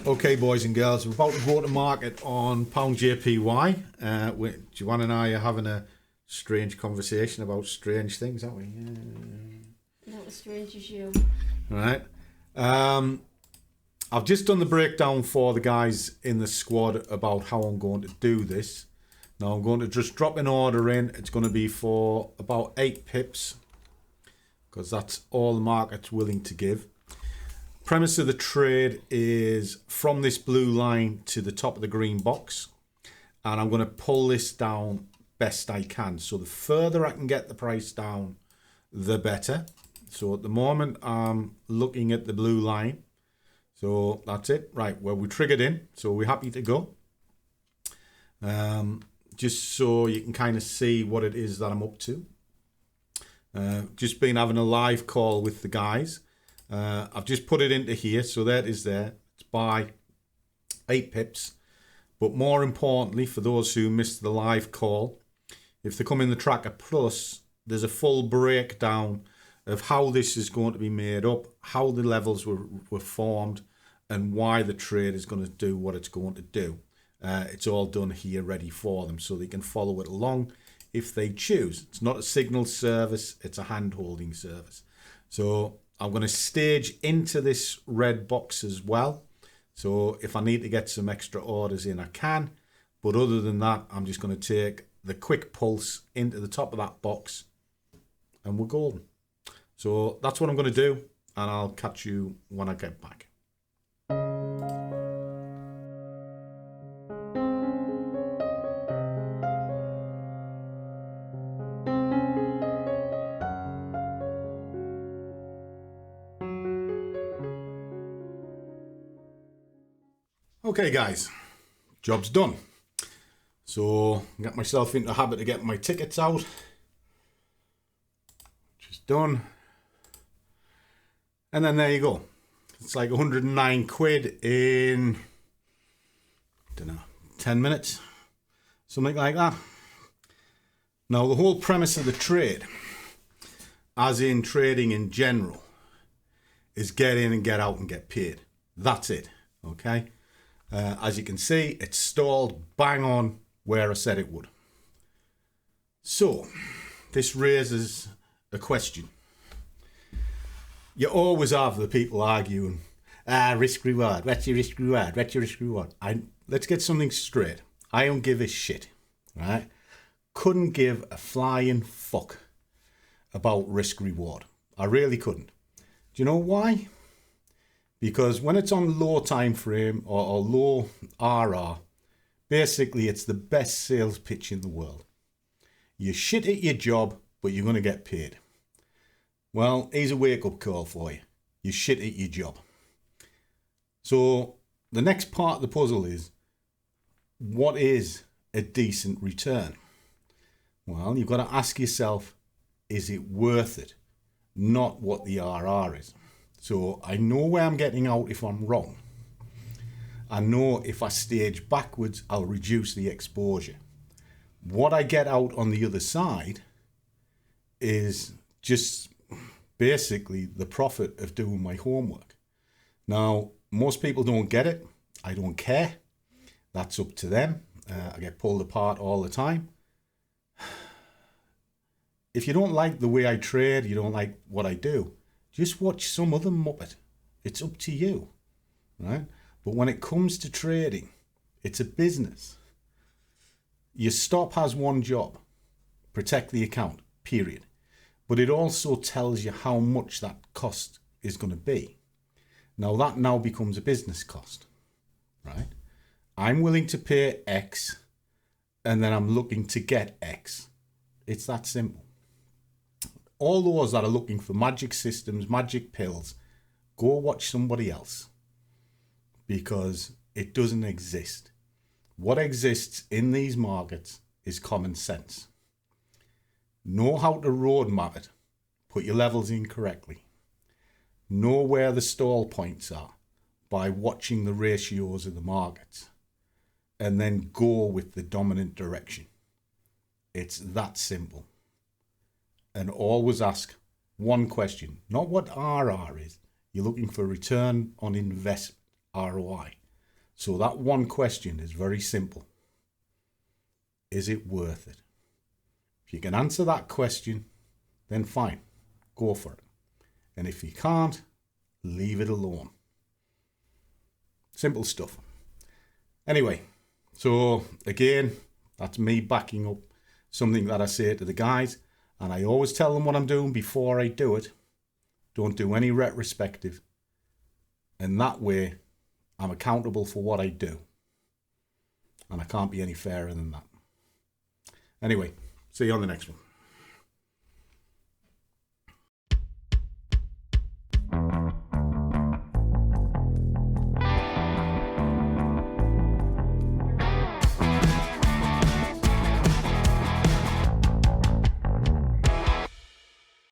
Okay, boys and girls, we're about to go to market on pound JPY. Joanne and I are having a strange conversation about strange things, aren't we? Not as strange as you. Right. I've just done the breakdown for the guys in the squad about how I'm going to do this. Now I'm going to just drop an order in. It's going to be for about 8 pips because that's all the market's willing to give. Premise of the trade is from this blue line to the top of the green box, and I'm going to pull this down best I can. So the further I can get the price down, the better. So at the moment I'm looking at the blue line. So that's it. Right, well, we triggered in, so we're happy to go. Just so you can kind of see what it is that I'm up to. Just been having a live call with the guys. I've just put it into here, so that is there. It's by 8 pips. But more importantly, for those who missed the live call, if they come in the Tracker Plus, there's a full breakdown of how this is going to be made up, how the levels were formed, and why the trade is going to do what it's going to do. It's all done here ready for them, so they can follow it along if they choose. It's not a signal service, it's a hand-holding service. So I'm going to stage into this red box as well. So if I need to get some extra orders in, I can. But other than that, I'm just going to take the quick pulse into the top of that box and we're golden. So that's what I'm going to do, and I'll catch you when I get back. Okay guys, job's done. So got myself into the habit of getting my tickets out. Just done. And then there you go. It's like 109 quid in, I don't know, 10 minutes. Something like that. Now the whole premise of the trade, as in trading in general, is get in and get out and get paid. That's it. Okay. As you can see, it's stalled bang on where I said it would. So, this raises a question. You always have the people arguing, risk reward, what's your risk reward, what's your risk reward? Let's get something straight. I don't give a shit, right? Couldn't give a flying fuck about risk reward. I really couldn't. Do you know why? Because when it's on low time frame or low RR, basically it's the best sales pitch in the world. You're shit at your job, but you're going to get paid. Well, here's a wake-up call for you. You're shit at your job. So the next part of the puzzle is, what is a decent return? Well, you've got to ask yourself, is it worth it? Not what the RR is. So I know where I'm getting out if I'm wrong. I know if I stage backwards, I'll reduce the exposure. What I get out on the other side is just basically the profit of doing my homework. Now, most people don't get it. I don't care. That's up to them. I get pulled apart all the time. If you don't like the way I trade, you don't like what I do, just watch some other muppet. It's up to you, right? But when it comes to trading, it's a business. Your stop has one job: protect the account, period. But it also tells you how much that cost is going to be. Now that now becomes a business cost, right? I'm willing to pay X, and then I'm looking to get X. It's that simple. All those that are looking for magic systems, magic pills, go watch somebody else, because it doesn't exist. What exists in these markets is common sense. Know how to roadmap it. Put your levels in correctly. Know where the stall points are by watching the ratios of the markets, and then go with the dominant direction. It's that simple. And always ask one question, not what RR is. You're looking for return on investment, ROI. So that one question is very simple. Is it worth it? If you can answer that question, then fine, go for it. And if you can't, leave it alone. Simple stuff. Anyway, so again, that's me backing up something that I say to the guys, and I always tell them what I'm doing before I do it. Don't do any retrospective. And that way, I'm accountable for what I do. And I can't be any fairer than that. Anyway, see you on the next one.